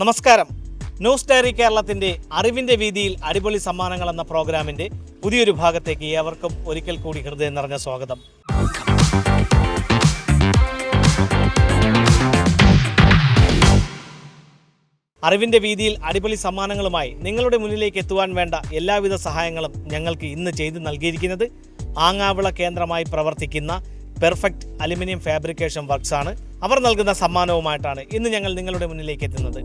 നമസ്കാരം. News diary കേരളത്തിൻ്റെ അറിവിൻ്റെ വീതിയിൽ അടിപൊളി സമ്മാനങ്ങൾ എന്ന പ്രോഗ്രാമിൻ്റെ പുതിയൊരു ഭാഗത്തേക്ക് ഏവർക്കും ഒരിക്കൽ കൂടി ഹൃദയം നിറഞ്ഞ സ്വാഗതം. അറിവിൻ്റെ വീതിയിൽ അടിപൊളി സമ്മാനങ്ങളുമായി നിങ്ങളുടെ മുന്നിലേക്ക് എത്തുവാൻ വേണ്ട എല്ലാവിധ സഹായങ്ങളും ഞങ്ങൾക്ക് ഇന്ന് ചെയ്തു നൽകിയിരിക്കുന്നത് ആങ്ങാവിള കേന്ദ്രമായി പ്രവർത്തിക്കുന്ന പെർഫെക്റ്റ് അലുമിനിയം ഫാബ്രിക്കേഷൻ വർക്ക്സ് ആണ്. അവർ നൽകുന്ന സമ്മാനവുമായിട്ടാണ് ഇന്ന് ഞങ്ങൾ നിങ്ങളുടെ മുന്നിലേക്ക് എത്തുന്നത്.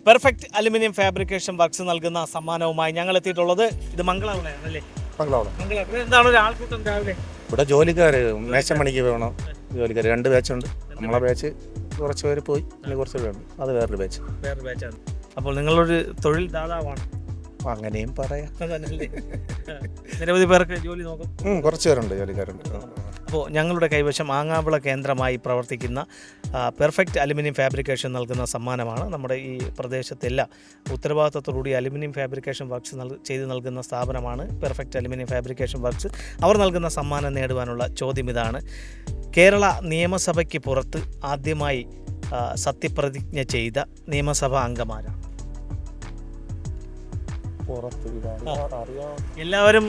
പെർഫെക്റ്റ് അലുമിനിയം ഫാബ്രിക്കേഷൻ വർക്ക്സ് നൽകുന്ന സമ്മാനവുമായി ഞങ്ങൾ എത്തിയിട്ടുള്ളത് ഇത് മംഗളാവിളയാണ് അല്ലേ? എന്താണ് ഒരു ആൾക്കൂട്ടം രാവിലെ? ഇവിടെ ജോലിക്കാർ മേശമണിക്ക് വേണം. ജോലിക്കാർ 2 ബാച്ചുണ്ട്. നമ്മളെ ബാച്ച് കുറച്ച് പേര് പോയി, പിന്നെ കുറച്ച് പേരുണ്ട്. അത് വേറൊരു ബാച്ചാണ്. അപ്പോൾ നിങ്ങളൊരു തൊഴിൽ ദാതാവാണ്, അങ്ങനെയും പറയാം. നിരവധി പേർക്ക് ജോലി നോക്കും. കുറച്ച് പേരുണ്ട്, ജോലിക്കാരുണ്ട്. അപ്പോൾ ഞങ്ങളുടെ കൈവശം ആങ്ങാവിള കേന്ദ്രമായി പ്രവർത്തിക്കുന്ന പെർഫെക്റ്റ് അലുമിനിയം ഫാബ്രിക്കേഷൻ നൽകുന്ന സമ്മാനമാണ്. നമ്മുടെ ഈ പ്രദേശത്തെല്ലാം ഉത്തരവാദിത്തത്തോടുകൂടി അലുമിനിയം ഫാബ്രിക്കേഷൻ വർക്ക്സ് ചെയ്ത് നൽകുന്ന സ്ഥാപനമാണ് പെർഫെക്റ്റ് അലുമിനിയം ഫാബ്രിക്കേഷൻ വർക്ക്സ്. അവർ നൽകുന്ന സമ്മാനം നേടുവാനുള്ള ചോദ്യം ഇതാണ്: കേരള നിയമസഭയ്ക്ക് പുറത്ത് ആദ്യമായി സത്യപ്രതിജ്ഞ ചെയ്ത നിയമസഭാ അംഗമാരാണ്. എല്ലാവരും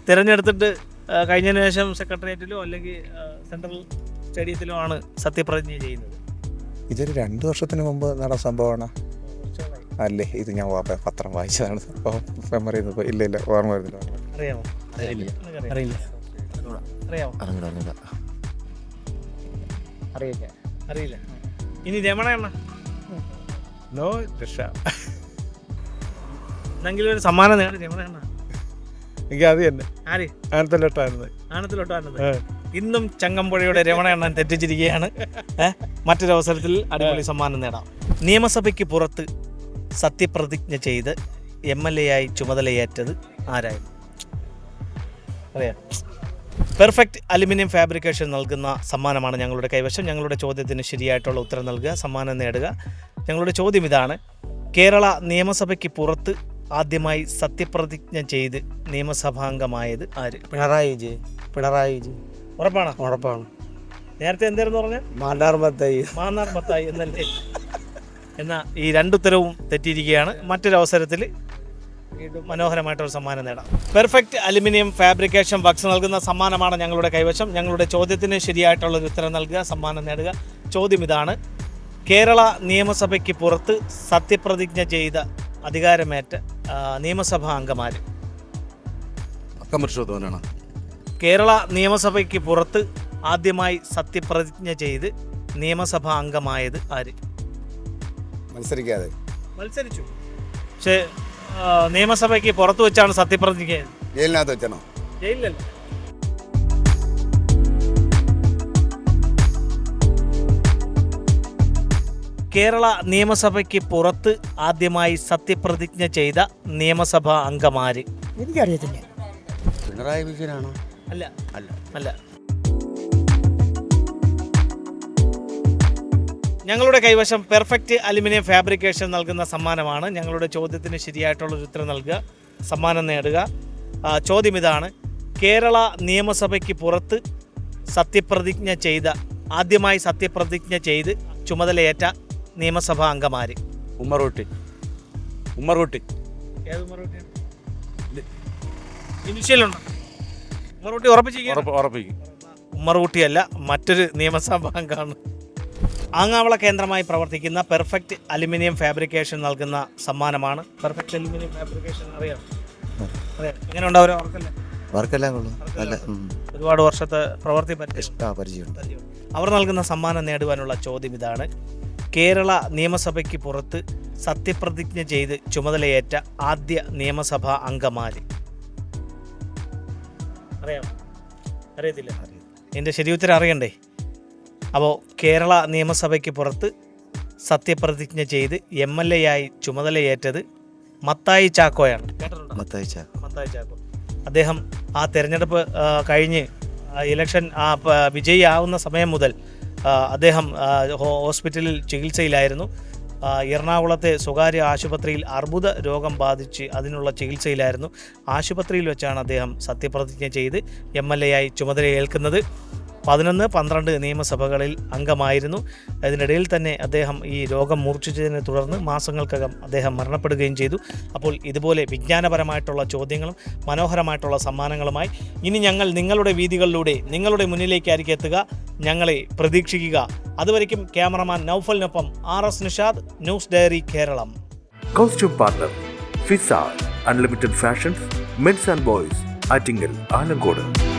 തിരഞ്ഞെടുത്തിട്ട് കഴിഞ്ഞതിന് ശേഷം സെക്രട്ടേറിയറ്റിലോ അല്ലെങ്കിൽ സെൻട്രൽ സ്റ്റേഡിയത്തിലോ ആണ് സത്യപ്രതിജ്ഞ ചെയ്യുന്നത്. ഇതൊരു 2 വർഷത്തിന് മുമ്പ് നടന്ന സംഭവമാണ് അല്ലേ? ഇത് ഞാൻ പത്രം വായിച്ചതാണ്. മെമ്മറി ഇല്ല, ഓർമ്മ വരുന്നില്ല. അറിയാമോ? അറിയില്ല. ഇനി രമണ എണ്ണ എന്തെങ്കിലും ഒരു സമ്മാനം നേടി രമണ എണ്ണ. എനിക്ക് അത് തന്നെ ആണത്തിലോട്ടായിരുന്നത്. ഇന്നും ചങ്ങമ്പുഴയുടെ രമണ എണ്ണൻ തെറ്റിച്ചിരിക്കുകയാണ്. മറ്റൊരവസരത്തിൽ അടിപൊളി സമ്മാനം നേടാം. നിയമസഭയ്ക്ക് പുറത്ത് സത്യപ്രതിജ്ഞ ചെയ്ത് MLA ആയി ചുമതലയേറ്റത് ആരായിരുന്നു? അറിയാം. പെർഫെക്റ്റ് അലുമിനിയം ഫാബ്രിക്കേഷൻ നൽകുന്ന സമ്മാനമാണ് ഞങ്ങളുടെ കൈവശം. ഞങ്ങളുടെ ചോദ്യത്തിന് ശരിയായിട്ടുള്ള ഉത്തരം നൽകുക, സമ്മാനം നേടുക. ഞങ്ങളുടെ ചോദ്യം ഇതാണ്: കേരള നിയമസഭയ്ക്ക് പുറത്ത് ആദ്യമായി സത്യപ്രതിജ്ഞ ചെയ്ത് നിയമസഭാംഗമായത് ആര്? പിണറായി വിജയൻ. ഉറപ്പാണ്. നേരത്തെ എന്തായിരുന്നു പറഞ്ഞത്? മാന്നാർ മത്തായി എന്നല്ലേ? എന്നാൽ ഈ 2 ഉത്തരവും തെറ്റിയിരിക്കുകയാണ്. മറ്റൊരവസരത്തിൽ മനോഹരമായിട്ടൊരു സമ്മാനം നേടാം. പെർഫെക്റ്റ് അലുമിനിയം ഫാബ്രിക്കേഷൻ വർക്ക്സ് നൽകുന്ന സമ്മാനമാണ് ഞങ്ങളുടെ കൈവശം. ഞങ്ങളുടെ ചോദ്യത്തിന് ശരിയായിട്ടുള്ളൊരു ഉത്തരം നൽകുക, സമ്മാനം നേടുക. ചോദ്യം ഇതാണ്: കേരള നിയമസഭയ്ക്ക് പുറത്ത് സത്യപ്രതിജ്ഞ ചെയ്ത അധികാരമേറ്റ നിയമസഭാ അംഗമാര്? കേരള നിയമസഭയ്ക്ക് പുറത്ത് ആദ്യമായി സത്യപ്രതിജ്ഞ ചെയ്ത് നിയമസഭാ അംഗമായത് ആര്? മത്സരിച്ചു. പക്ഷേ നിയമസഭയ്ക്ക് പുറത്ത് വെച്ചാണ് സത്യപ്രതിജ്ഞ ചെയ്തത്. ജയിലിനകത്ത് വെച്ചാണോ? ജയിലിലല്ല. കേരള നിയമസഭയ്ക്ക് പുറത്ത് ആദ്യമായി സത്യപ്രതിജ്ഞ ചെയ്ത നിയമസഭാ അംഗമാര്? എനിക്കറിയത്തില്ല. പിണറായി വിജയനാണോ? അല്ല. ഞങ്ങളുടെ കൈവശം പെർഫെക്റ്റ് അലുമിനിയം ഫാബ്രിക്കേഷൻ നൽകുന്ന സമ്മാനമാണ്. ഞങ്ങളുടെ ചോദ്യത്തിന് ശരിയായിട്ടുള്ളൊരു ഉത്തരം നൽകുക, സമ്മാനം നേടുക. ചോദ്യം ഇതാണ്: കേരള നിയമസഭയ്ക്ക് പുറത്ത് ആദ്യമായി സത്യപ്രതിജ്ഞ ചെയ്ത് ചുമതലയേറ്റ നിയമസഭാ അംഗമാര്? ഉമ്മർകുട്ടി. ഏത് ഉമ്മർകുട്ടിയാണ്? ഇനിഷ്യലുണ്ടോ? ഉമ്മർകുട്ടി ഉറപ്പിക്കും. ഉമ്മർകുട്ടിയല്ല, മറ്റൊരു നിയമസഭാ അംഗമാണ്. ആങ്ങാവിള കേന്ദ്രമായി പ്രവർത്തിക്കുന്ന പെർഫെക്റ്റ് അലുമിനിയം ഫാബ്രിക്കേഷൻ നൽകുന്ന സമ്മാനമാണ്. പെർഫെക്റ്റ് അലുമിനിയം ഫാബ്രിക്കേഷൻ അറിയാം? എങ്ങനെ ഉണ്ടാവും വർക്കെല്ലാം ഒരുപാട് വർഷത്തെ പ്രവർത്തി പരിചയം. അവർ നൽകുന്ന സമ്മാനം നേടുവാനുള്ള ചോദ്യം ഇതാണ്: കേരള നിയമസഭയ്ക്ക് പുറത്ത് സത്യപ്രതിജ്ഞ ചെയ്ത് ചുമതലയേറ്റ ആദ്യ നിയമസഭാ അംഗമാര്? അറിയത്തില്ല. എൻ്റെ ശരിയുത്തരം അറിയണ്ടേ? അപ്പോൾ കേരള നിയമസഭയ്ക്ക് പുറത്ത് സത്യപ്രതിജ്ഞ ചെയ്ത് MLA ആയി ചുമതലയേറ്റത് മത്തായി ചാക്കോയാണ്. മത്തായി ചാക്കോ. അദ്ദേഹം ആ തെരഞ്ഞെടുപ്പ് കഴിഞ്ഞ് ഇലക്ഷൻ വിജയിയാവുന്ന സമയം മുതൽ അദ്ദേഹം ഹോസ്പിറ്റലിൽ ചികിത്സയിലായിരുന്നു. എറണാകുളത്തെ സ്വകാര്യ ആശുപത്രിയിൽ അർബുദ രോഗം ബാധിച്ച് അതിനുള്ള ചികിത്സയിലായിരുന്നു. ആശുപത്രിയിൽ വെച്ചാണ് അദ്ദേഹം സത്യപ്രതിജ്ഞ ചെയ്ത് MLA ആയി ചുമതലയേൽക്കുന്നത്. 11-12 നിയമസഭകളിൽ അംഗമായിരുന്നു. അതിനിടയിൽ തന്നെ അദ്ദേഹം ഈ രോഗം മൂർച്ഛിച്ചതിനെ തുടർന്ന് മാസങ്ങൾക്കകം അദ്ദേഹം മരണപ്പെടുകയും ചെയ്തു. അപ്പോൾ ഇതുപോലെ വിജ്ഞാനപരമായിട്ടുള്ള ചോദ്യങ്ങളും മനോഹരമായിട്ടുള്ള സമ്മാനങ്ങളുമായി ഇനി ഞങ്ങൾ നിങ്ങളുടെ വീതികളിലൂടെ നിങ്ങളുടെ മുന്നിലേക്കായിരിക്കും എത്തുക. ഞങ്ങളെ പ്രതീക്ഷിക്കുക. അതുവരയ്ക്കും ക്യാമറമാൻ നൗഫലിനൊപ്പം RS Nishad, news diary Keralam. Costume partner FISA Unlimited Fashions, Men's and Boys, Attingal, Alangodu.